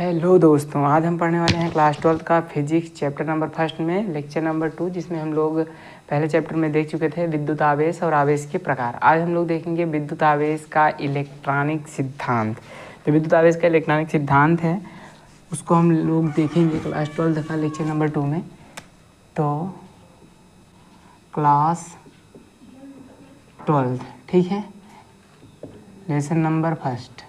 Hello दोस्तों, आज हम पढ़ने वाले हैं क्लास 12 का फिजिक्स चैप्टर नंबर 1 में लेक्चर नंबर 2, जिसमें हम लोग पहले चैप्टर में देख चुके थे विद्युत आवेश और आवेश के प्रकार। आज हम लोग देखेंगे विद्युत आवेश का इलेक्ट्रॉनिक सिद्धांत। तो विद्युत आवेश का इलेक्ट्रॉनिक सिद्धांत है, उसको हम लोग देखेंगे क्लास 12 का लेक्चर नंबर 2 में। तो क्लास 12, ठीक है, लेसन नंबर 1,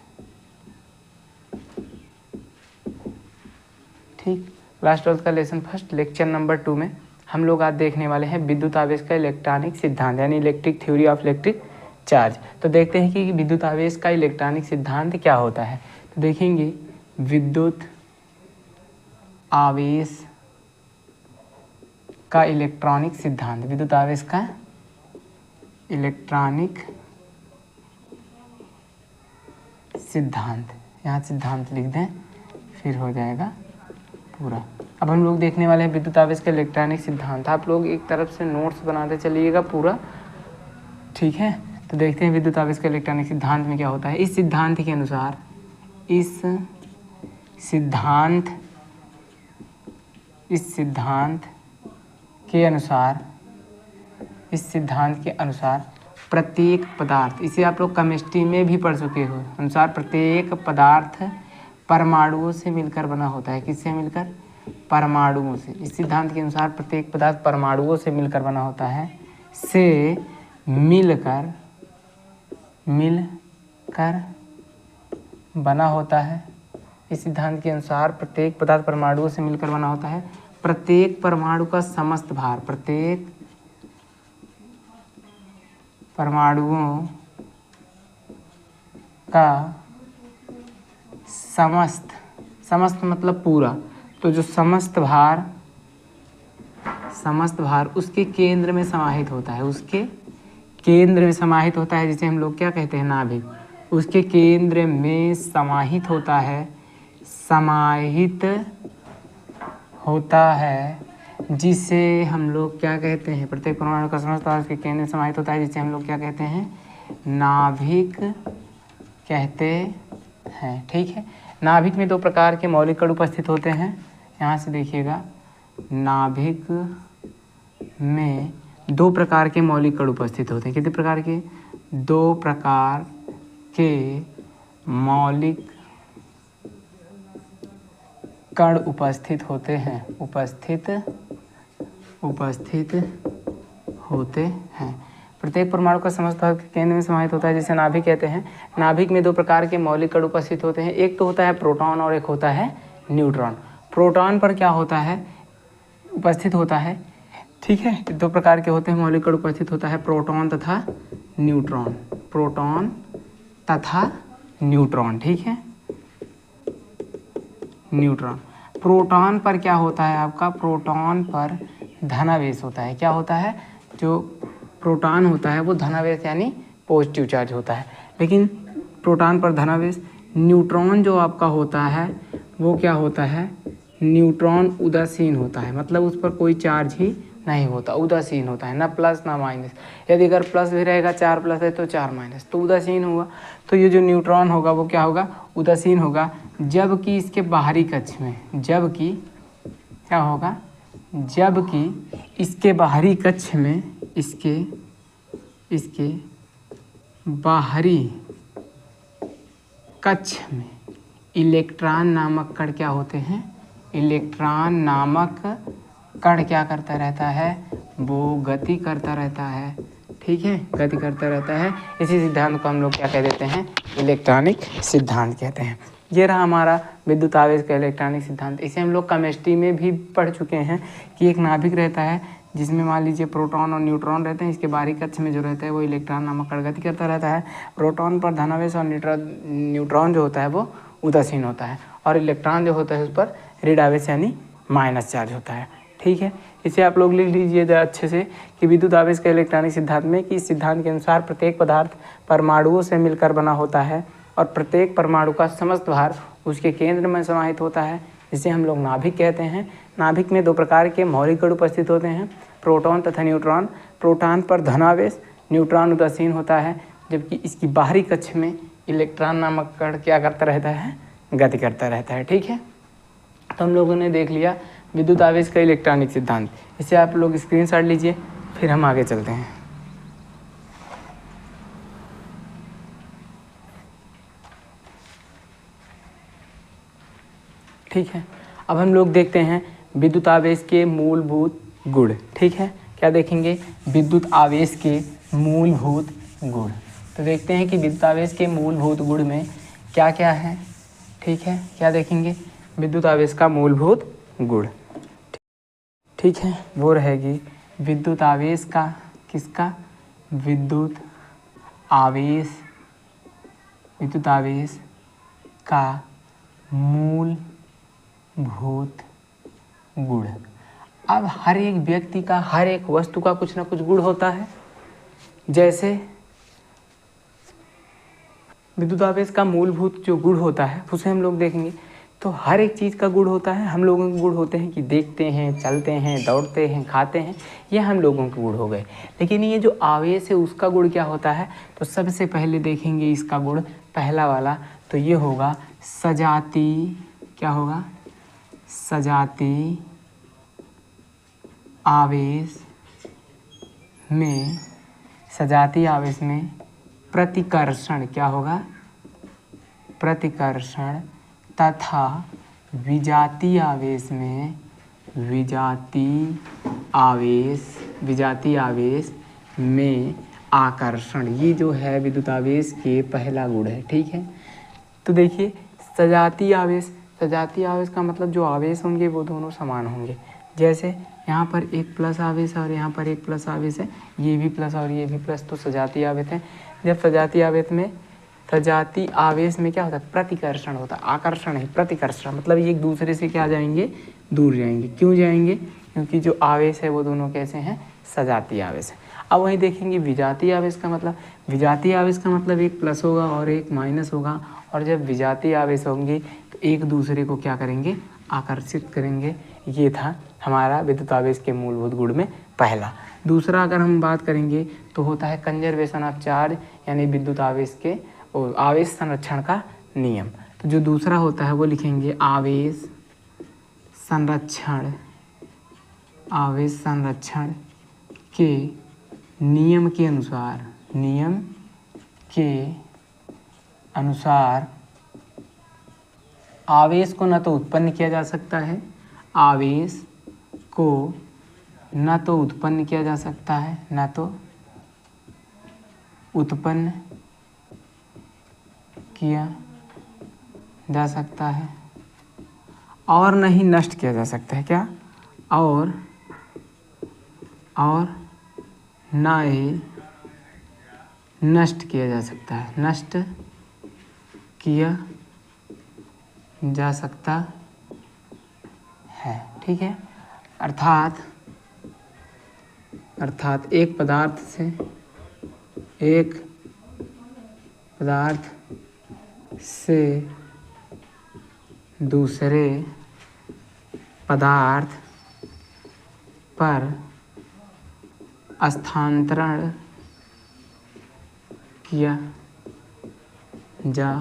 ठीक। क्लास 12 का लेसन 1 लेक्चर नंबर 2 में हम लोग आज देखने वाले हैं विद्युत आवेश का इलेक्ट्रॉनिक सिद्धांत, यानी electric theory of electric charge. तो देखते हैं कि विद्युत आवेश का इलेक्ट्रॉनिक सिद्धांत क्या होता है। तो देखेंगे विद्युत आवेश का इलेक्ट्रॉनिक सिद्धांत, विद्युत आवेश का इलेक्ट्रॉनिक सिद्धांत, यहाँ सिद्धांत लिख दें फिर हो जाएगा पूरा। अब हम लोग देखने वाले हैं विद्युत आवेश का इलेक्ट्रॉनिक सिद्धांत। आप लोग एक तरफ से नोट्स बनाते चलिएगा पूरा, ठीक है। तो देखते हैं विद्युत आवेश का इलेक्ट्रॉनिक सिद्धांत में क्या होता है। इस सिद्धांत के अनुसार इस सिद्धांत के अनुसार प्रत्येक पदार्थ, इसे आप लोग केमिस्ट्री में भी पढ़ चुके हो, अनुसार प्रत्येक पदार्थ परमाणुओं से मिलकर बना होता है। किससे मिलकर? परमाणुओं से। इस सिद्धांत के अनुसार प्रत्येक पदार्थ परमाणुओं से मिलकर बना होता है, से मिलकर बना होता है। इस सिद्धांत के अनुसार प्रत्येक पदार्थ परमाणुओं से मिलकर बना होता है। प्रत्येक परमाणु का समस्त भार, प्रत्येक परमाणुओं का समस्त मतलब पूरा, तो जो समस्त भार उसके केंद्र में समाहित होता है, उसके केंद्र में समाहित होता है, जिसे हम लोग क्या कहते हैं? नाभिक। उसके केंद्र में समाहित होता है, जिसे हम लोग क्या कहते हैं? प्रत्येक परमाणु का समस्त भार उसके केंद्र में समाहित होता है, जिसे हम लोग क्या कहते हैं? नाभिक कहते हैं, ठीक है। नाभिक में दो प्रकार के मौलिक कण उपस्थित होते हैं। यहाँ से देखिएगा, नाभिक में दो प्रकार के मौलिक कण उपस्थित होते हैं। कितने प्रकार के? दो प्रकार के मौलिक कण उपस्थित होते हैं। प्रत्येक परमाणु का समस्त भाग के केंद्र में समाहित होता है, जिसे नाभिक कहते हैं। नाभिक में दो प्रकार के मौलिक कण उपस्थित होते हैं, एक तो होता है प्रोटॉन और एक होता है न्यूट्रॉन। प्रोटॉन पर क्या होता है? उपस्थित होता है, ठीक है। दो प्रकार के होते हैं मौलिक कण उपस्थित होता है, प्रोटॉन तथा न्यूट्रॉन, ठीक है। न्यूट्रॉन, प्रोटॉन पर क्या होता है आपका? प्रोटॉन पर धनावेश होता है। क्या होता है? जो प्रोटॉन होता है वो धनावेश यानी पॉजिटिव चार्ज होता है, लेकिन प्रोटॉन पर धनावेश। न्यूट्रॉन जो आपका होता है वो क्या होता है? न्यूट्रॉन उदासीन होता है, मतलब उस पर कोई चार्ज ही नहीं होता, उदासीन होता है, ना प्लस ना माइनस। यदि अगर प्लस भी रहेगा, 4 प्लस है तो 4 माइनस, तो उदासीन हुआ। तो ये जो न्यूट्रॉन होगा वो क्या होगा? उदासीन होगा। जबकि इसके बाहरी कक्ष में, जबकि इसके बाहरी कक्ष में, इसके बाहरी कक्ष में इलेक्ट्रॉन नामक कण क्या होते हैं? इलेक्ट्रॉन नामक कण क्या करता रहता है? वो गति करता रहता है, ठीक है, गति करता रहता है। इसी सिद्धांत को हम लोग क्या कह देते हैं? इलेक्ट्रॉनिक सिद्धांत कहते हैं। ये रहा हमारा विद्युत आवेश का इलेक्ट्रॉनिक सिद्धांत। इसे हम लोग केमिस्ट्री में भी पढ़ चुके हैं कि एक नाभिक रहता है, जिसमें मान लीजिए प्रोटॉन और न्यूट्रॉन रहते हैं। इसके बाहरी कक्ष में जो रहता है वो इलेक्ट्रॉन नामक कण गति करता रहता है। प्रोटॉन पर धनावेश और न्यूट्रॉन जो होता है वो उदासीन होता है, और इलेक्ट्रॉन जो होता है उस पर ऋण आवेश यानी माइनस चार्ज होता है, ठीक है। इसे आप लोग लिख लीजिए अच्छे से कि विद्युत आवेश का इलेक्ट्रॉनिक सिद्धांत में, कि इस सिद्धांत के अनुसार प्रत्येक पदार्थ परमाणुओं से मिलकर बना होता है, और प्रत्येक परमाणु का समस्त भार उसके केंद्र में समाहित होता है, जिसे हम लोग नाभिक कहते हैं। नाभिक में दो प्रकार के मौलिक कण उपस्थित होते हैं, प्रोटॉन तथा न्यूट्रॉन। प्रोटॉन पर धनावेश, न्यूट्रॉन उदासीन होता है, जबकि इसकी बाहरी कक्ष में इलेक्ट्रॉन नामक कण क्या करता रहता है? गति करता रहता है। ठीक है, तो हम लोगों ने देख लिया विद्युत आवेश का इलेक्ट्रॉनिक सिद्धांत। इसे आप लोग स्क्रीनशॉट लीजिए, फिर हम आगे चलते हैं। ठीक है, अब हम लोग देखते हैं विद्युत आवेश के मूलभूत गुण। ठीक है, क्या देखेंगे? विद्युत आवेश के मूलभूत गुण। तो देखते हैं कि विद्युत आवेश के मूलभूत गुण में क्या क्या है। ठीक है, क्या देखेंगे? विद्युत आवेश का मूलभूत गुण। ठीक है, वो रहेगी विद्युत आवेश का, किसका? विद्युत आवेश का मूलभूत गुण। अब हर एक व्यक्ति का, हर एक वस्तु का कुछ ना कुछ गुण होता है। जैसे विद्युत आवेश का मूलभूत जो गुण होता है उसे हम लोग देखेंगे तो हर एक चीज़ का गुण होता है। हम लोगों के गुण होते हैं कि देखते हैं, चलते हैं, दौड़ते हैं, खाते हैं, ये हम लोगों के गुण हो गए। लेकिन ये जो आवेश है उसका गुण क्या होता है? तो सबसे पहले देखेंगे इसका गुण, पहला वाला तो ये होगा सजाती। क्या होगा? सजाती आवेश में प्रतिकर्षण। क्या होगा? प्रतिकर्षण। तथा विजातीय आवेश में आकर्षण। ये जो है विद्युत आवेश के पहला गुण है। ठीक है, तो देखिए सजातीय आवेश का मतलब जो आवेश होंगे वो दोनों समान होंगे। जैसे यहाँ पर एक प्लस आवेश है और यहाँ पर एक प्लस आवेश है, ये भी प्लस और ये भी प्लस, तो सजातीय आवेश है। जब सजातीय आवेश में क्या होता है? प्रतिकर्षण होता है। आकर्षण है, प्रतिकर्षण मतलब ये एक दूसरे से क्या जाएंगे? दूर जाएंगे। क्यों जाएंगे? क्योंकि जो आवेश है वो दोनों कैसे हैं? सजातीय आवेश है। अब वहीं देखेंगे विजातीय आवेश का मतलब। विजातीय आवेश का मतलब एक प्लस होगा और एक माइनस होगा, और जब विजातीय आवेश होंगे तो एक दूसरे को क्या करेंगे? आकर्षित करेंगे। ये था हमारा विद्युत आवेश के मूलभूत गुण में पहला। दूसरा अगर हम बात करेंगे तो होता है कंजर्वेशन ऑफ चार्ज, यानी विद्युत आवेश के आवेश संरक्षण का नियम। तो जो दूसरा होता है वो लिखेंगे आवेश संरक्षण के नियम के अनुसार आवेश को न तो उत्पन्न किया जा सकता है, न तो उत्पन्न किया जा सकता है और न ही नष्ट किया जा सकता है। क्या? और न ही नष्ट किया जा सकता है। नष्ट किया जा सकता है। ठीक है, अर्थात एक पदार्थ से दूसरे पदार्थ पर स्थानांतरण किया जा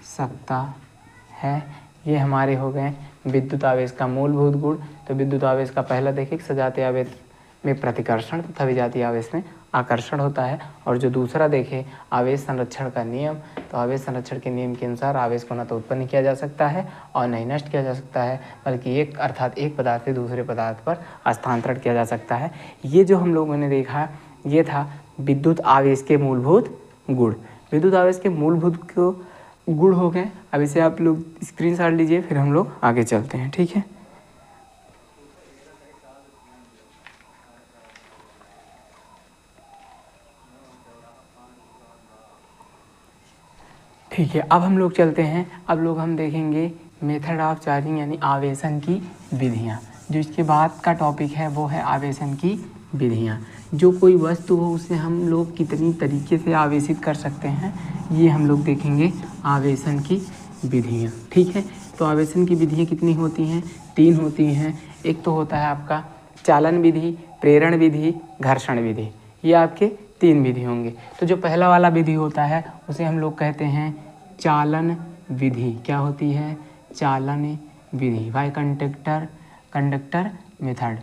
सकता है। ये हमारे हो गए विद्युत आवेश का मूलभूत गुण। तो विद्युत आवेश का पहला देखिए सजातीय आवेश में प्रतिकर्षण तथा विजातीय आवेश में आकर्षण होता है। और जो दूसरा देखें आवेश संरक्षण का नियम, तो आवेश संरक्षण के नियम के अनुसार आवेश को न तो उत्पन्न किया जा सकता है और न ही नष्ट किया जा सकता है, बल्कि एक पदार्थ से दूसरे पदार्थ पर स्थानांतरण किया जा सकता है। ये जो हम लोगों ने देखा ये था विद्युत आवेश के मूलभूत गुण। विद्युत आवेश के मूलभूत गुण हो गए। अब इसे आप लोग स्क्रीनशॉट लीजिए, फिर हम लोग आगे चलते हैं। ठीक है, ठीक है, अब हम लोग चलते हैं। अब लोग हम देखेंगे मेथड ऑफ चार्जिंग, यानी आवेशन की विधियाँ। जो इसके बाद का टॉपिक है वो है आवेशन की विधियाँ। जो कोई वस्तु हो उसे हम लोग कितनी तरीके से आवेशित कर सकते हैं, ये हम लोग देखेंगे आवेशन की विधियाँ। ठीक है, तो आवेशन की विधियाँ कितनी होती हैं? 3 होती हैं। एक तो होता है आपका चालन विधि, प्रेरण विधि, घर्षण विधि। ये आपके 3 विधि होंगे। तो जो पहला वाला विधि होता है उसे हम लोग कहते हैं चालन विधि क्या होती है? चालन विधि, बाय कंडक्टर मेथड।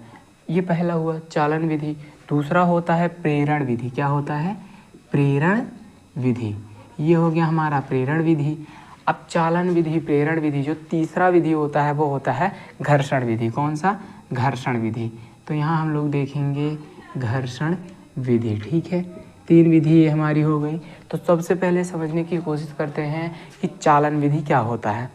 ये पहला हुआ चालन विधि। दूसरा होता है प्रेरण विधि। क्या होता है? प्रेरण विधि। ये हो गया हमारा प्रेरण विधि। अब चालन विधि, प्रेरण विधि, जो तीसरा विधि होता है वो होता है घर्षण विधि। कौन सा? घर्षण विधि। तो यहाँ हम लोग देखेंगे घर्षण विधि। ठीक है, 3 विधि ये हमारी हो गई। तो सबसे पहले समझने की कोशिश करते हैं कि चालन विधि क्या होता है।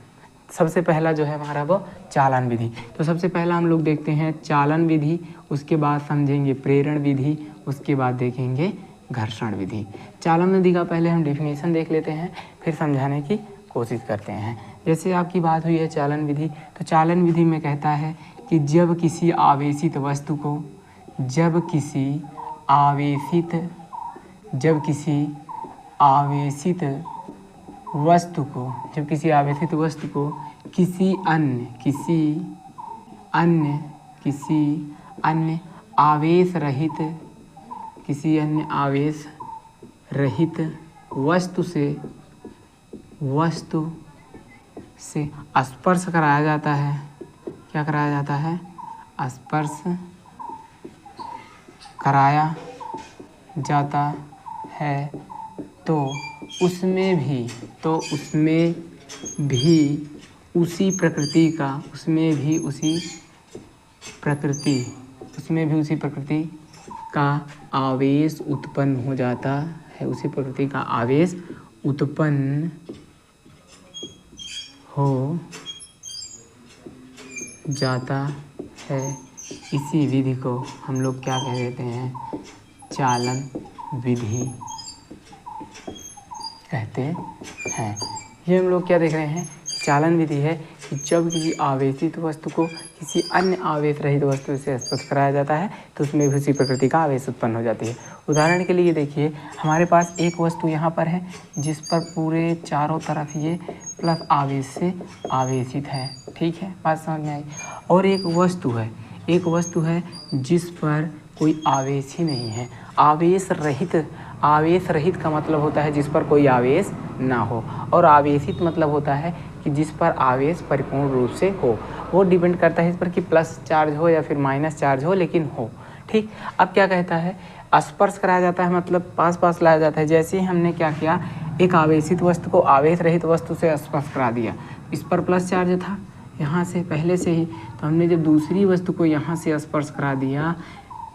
सबसे पहला जो है हमारा वो चालन विधि। तो सबसे पहला हम लोग देखते हैं चालन विधि, उसके बाद समझेंगे प्रेरण विधि, उसके बाद देखेंगे घर्षण विधि। चालन विधि का पहले हम डेफिनेशन देख लेते हैं, फिर समझाने की कोशिश करते हैं। जैसे आपकी बात हुई है चालन विधि, तो चालन विधि में कहता है कि जब किसी आवेशित वस्तु को किसी अन्य आवेश रहित वस्तु से स्पर्श कराया जाता है। क्या कराया जाता है? स्पर्श कराया जाता है तो उसमें भी उसी प्रकृति का आवेश उत्पन्न हो जाता है। उसी प्रकृति का आवेश उत्पन्न हो जाता है। इसी विधि को हम लोग क्या कह देते हैं? चालन विधि कहते हैं। ये हम लोग क्या देख रहे हैं? चालन विधि है कि जब किसी आवेशित वस्तु को किसी अन्य आवेश रहित वस्तु से स्पर्श कराया जाता है तो उसमें भी उसी प्रकृति का आवेश उत्पन्न हो जाती है। उदाहरण के लिए देखिए, हमारे पास एक वस्तु यहाँ पर है जिस पर पूरे चारों तरफ ये प्लस आवेश से आवेशित है। ठीक है, बात समझ में आई। और एक वस्तु है जिस पर कोई आवेश ही नहीं है। आवेश रहित का मतलब होता है जिस पर कोई आवेश ना हो, और आवेशित मतलब होता है कि जिस पर आवेश परिपूर्ण रूप से हो। वो डिपेंड करता है इस पर कि प्लस चार्ज हो या फिर माइनस चार्ज हो, लेकिन हो। ठीक, अब क्या कहता है? स्पर्श कराया जाता है, मतलब पास लाया जाता है। जैसे ही हमने क्या किया, एक आवेशित वस्तु को आवेश रहित वस्तु से स्पर्श करा दिया। इस पर प्लस चार्ज था यहाँ से पहले से ही, तो हमने जब दूसरी वस्तु को यहाँ से स्पर्श करा दिया,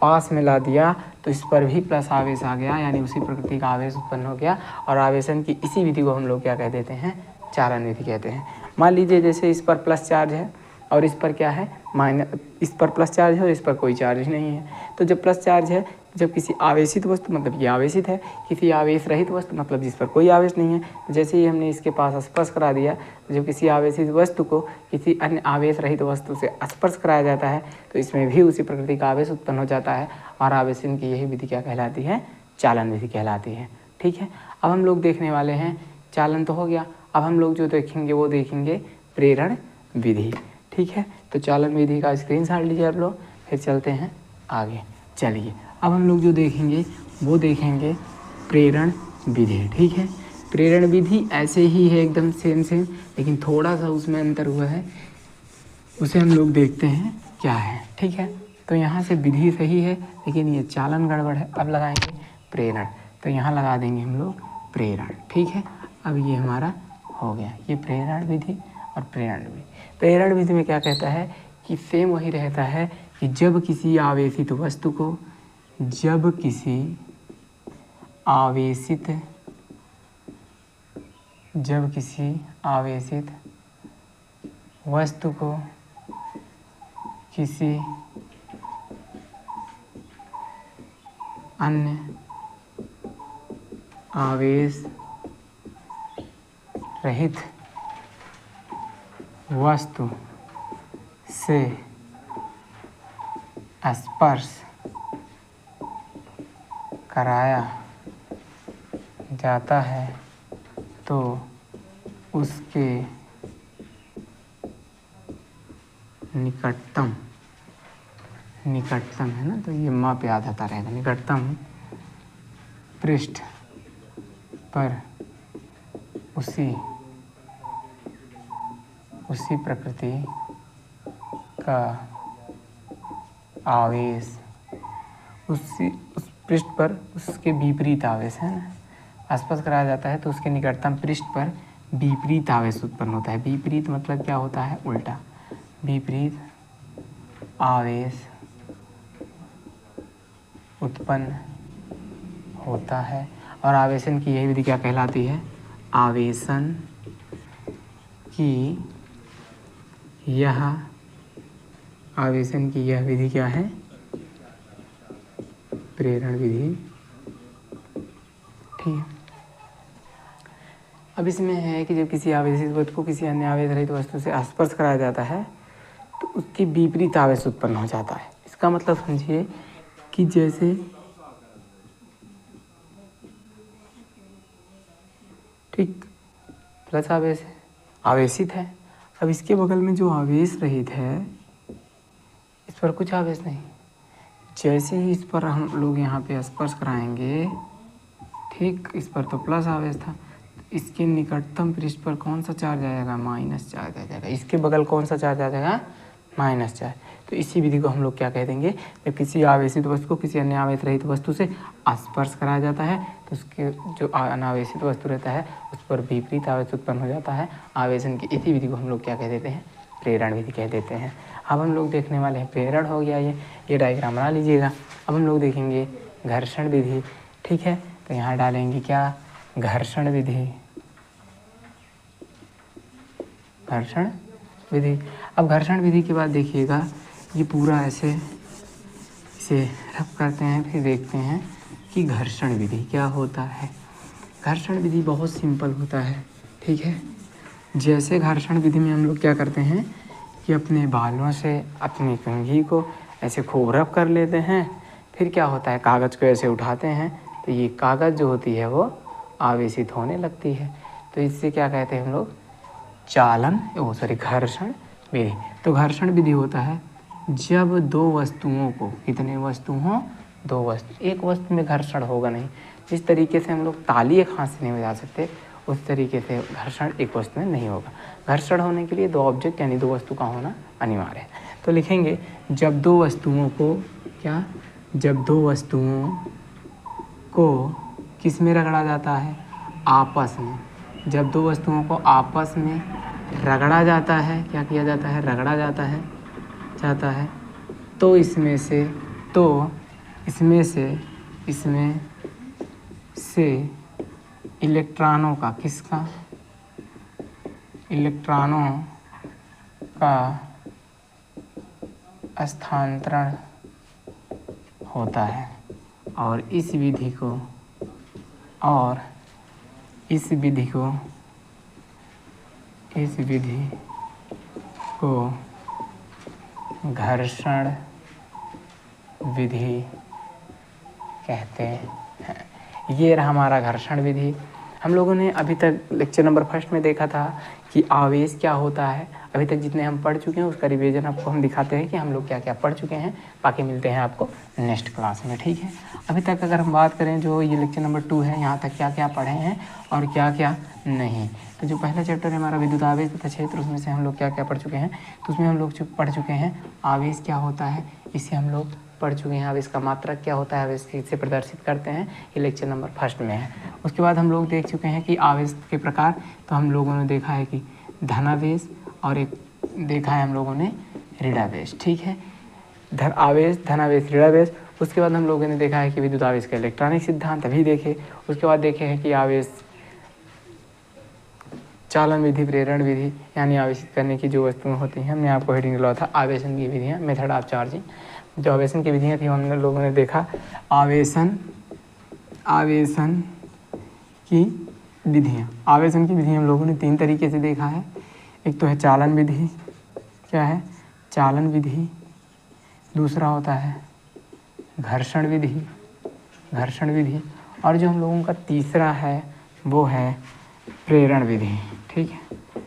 पास में ला दिया, तो इस पर भी प्लस आवेश आ गया, यानी उसी प्रकृति का आवेश उत्पन्न हो गया। और आवेशन की इसी विधि को हम लोग क्या कह देते हैं? चालन विधि कहते हैं। मान लीजिए जैसे इस पर प्लस चार्ज है और इस पर क्या है? माइनस। इस पर प्लस चार्ज है और इस पर कोई चार्ज नहीं है। तो जब प्लस चार्ज है, जब किसी आवेशित वस्तु मतलब ये आवेशित है, किसी आवेश रहित वस्तु मतलब जिस पर कोई आवेश नहीं है, तो जैसे ही हमने इसके पास स्पर्श करा दिया, तो जब किसी आवेशित वस्तु को किसी अन्य आवेश रहित वस्तु से स्पर्श कराया जाता है तो इसमें भी उसी प्रकृति का आवेश उत्पन्न हो जाता है। और आवेशन की यही विधि क्या कहलाती है? चालन विधि कहलाती है। ठीक है, अब हम लोग देखने वाले हैं, चालन तो हो गया, अब हम लोग जो देखेंगे वो देखेंगे प्रेरण विधि। ठीक है, तो चालन विधि का स्क्रीनशॉट लीजिए आप लोग, फिर चलते हैं आगे। चलिए, अब हम लोग जो देखेंगे वो देखेंगे प्रेरण विधि। ठीक है, प्रेरण विधि ऐसे ही है एकदम सेम, लेकिन थोड़ा सा उसमें अंतर हुआ है, उसे हम लोग देखते हैं क्या है। ठीक है, तो यहाँ से विधि सही है लेकिन ये चालन गड़बड़ है। अब लगाएंगे प्रेरण, तो यहाँ लगा देंगे हम लोग प्रेरण। ठीक है, अब ये हमारा हो गया, ये प्रेरण विधि और प्रेरण विधि। प्रेरण विधि में क्या कहता है कि सेम वही रहता है कि जब किसी आवेशित वस्तु को किसी अन्य आवेश रहित वस्तु से स्पर्श कराया जाता है तो उसके निकटतम है ना, तो ये माँ पे याद आता रहेगा, निकटतम पृष्ठ पर उसी उसी प्रकृति का आवेश उस पृष्ठ पर उसके विपरीत आवेश है ना स्पर्श कराया जाता है तो उसके निकटतम पृष्ठ पर विपरीत आवेश उत्पन्न होता है। विपरीत मतलब क्या होता है? उल्टा। विपरीत आवेश उत्पन्न होता है और आवेशन की यही विधि क्या कहलाती है? आवेशन की यह विधि क्या है? प्रेरण विधि। ठीक है। अब इसमें है कि जब किसी आवेशित वस्तु को किसी अन्य आवेश रहित वस्तु से स्पर्श कराया जाता है तो उसके विपरीत आवेश उत्पन्न हो जाता है। इसका मतलब समझिए कि जैसे ठीक प्लस आवेश है, आवेशित है। अब इसके बगल में जो आवेश रहित है इस पर कुछ आवेश नहीं। जैसे ही इस पर हम लोग यहाँ पे स्पर्श कराएंगे, ठीक, इस पर तो प्लस आवेश था, इसके निकटतम पृष्ठ पर कौन सा चार्ज आएगा? माइनस चार्ज आ जाएगा। इसके बगल कौन सा चार्ज आ जाएगा? Minus charge. तो इसी विधि को हम लोग क्या कह देंगे? जब किसी आवेशित वस्तु को किसी अन्य आवेश रहित वस्तु से स्पर्श कराया जाता है तो उसके जो अनावेशित वस्तु रहता है उस पर विपरीत आवेश उत्पन्न हो जाता है। आवेशन की इसी विधि को हम लोग क्या कह देते हैं? प्रेरण विधि कह देते हैं। अब हम लोग देखने वाले हैं, प्रेरण हो गया ये डायग्राम बना लीजिएगा। अब हम लोग देखेंगे घर्षण विधि। ठीक है, तो यहाँ डालेंगे क्या? घर्षण विधि। घर्षण विधि। अब घर्षण विधि के बाद देखिएगा ये पूरा ऐसे इसे रब करते हैं, फिर देखते हैं कि घर्षण विधि क्या होता है। घर्षण विधि बहुत सिंपल होता है। ठीक है, जैसे घर्षण विधि में हम लोग क्या करते हैं कि अपने बालों से अपनी कंघी को ऐसे खूब रब कर लेते हैं। फिर क्या होता है, कागज़ को ऐसे उठाते हैं तो ये कागज़ जो होती है वो आवेशित होने लगती है। तो इससे क्या कहते हैं हम लोग? घर्षण विधि। तो घर्षण विधि होता है जब दो वस्तुओं को, कितने वस्तु हों? दो वस्तु। एक वस्तु में घर्षण होगा नहीं। जिस तरीके से हम लोग ताली एक हाथ से नहीं बजा सकते उस तरीके से घर्षण एक वस्तु में नहीं होगा। घर्षण होने के लिए दो ऑब्जेक्ट यानी दो वस्तु का होना अनिवार्य है। तो लिखेंगे जब दो वस्तुओं को क्या? जब दो वस्तुओं को किस में रगड़ा जाता है? आपस में। जब दो वस्तुओं को आपस में रगड़ा जाता है, क्या किया जाता है? रगड़ा जाता है तो इसमें से इलेक्ट्रॉनों का, किसका? इलेक्ट्रॉनों का स्थानांतरण होता है और इस विधि को घर्षण विधि कहते हैं। ये रहा हमारा घर्षण विधि। हम लोगों ने अभी तक लेक्चर नंबर 1 में देखा था कि आवेश क्या होता है। अभी तक जितने हम पढ़ चुके हैं उसका रिवीजन आपको हम दिखाते हैं कि हम लोग क्या क्या पढ़ चुके हैं। बाकी मिलते हैं आपको नेक्स्ट क्लास में। ठीक है, अभी तक अगर हम बात करें जो ये लेक्चर नंबर 2 है, यहाँ तक क्या क्या पढ़े हैं और क्या क्या नहीं। तो जो पहला चैप्टर है हमारा विद्युत आवेश तथा क्षेत्र, उसमें से हम लोग क्या क्या पढ़ चुके हैं? तो उसमें हम लोग पढ़ चुके हैं आवेश क्या होता है, इसे हम लोग पढ़ चुके हैं। आवेश का मात्रक क्या होता है, आवेश कैसे प्रदर्शित करते हैं, ये लेक्चर नंबर 1 में है। उसके बाद हम लोग देख चुके हैं कि आवेश के प्रकार। तो हम लोगों ने देखा है कि धनावेश और एक देखा है हम लोगों ने ऋणावेश। ठीक है, आवेश, धनावेश, ऋणावेश। उसके बाद हम लोगों ने देखा है कि विद्युत आवेश का इलेक्ट्रॉनिक सिद्धांत अभी देखे। उसके बाद देखे हैं कि आवेश चालन विधि, प्रेरण विधि यानी आवेशित करने की जो वस्तुएं होती हैं, हमने आपको हेडिंग दिया था आवेशन की विधियाँ, मेथड ऑफ चार्जिंग। जो आवेशन की विधियाँ थी हम लोगों ने देखा आवेशन की विधियाँ। आवेशन की विधि हम लोगों ने 3 तरीके से देखा है। एक तो है चालन विधि, क्या है? चालन विधि। दूसरा होता है घर्षण विधि, और जो हम लोगों का तीसरा है वो है प्रेरण विधि। ठीक है,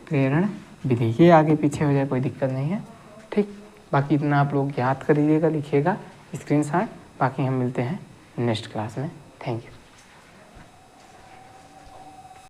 प्रेरण विधि। ये आगे पीछे हो जाए कोई दिक्कत नहीं है। ठीक, बाकी इतना आप लोग याद कर लीजिएगा, लिखिएगा स्क्रीनशॉट। बाकी हम मिलते हैं नेक्स्ट क्लास में। Thank you.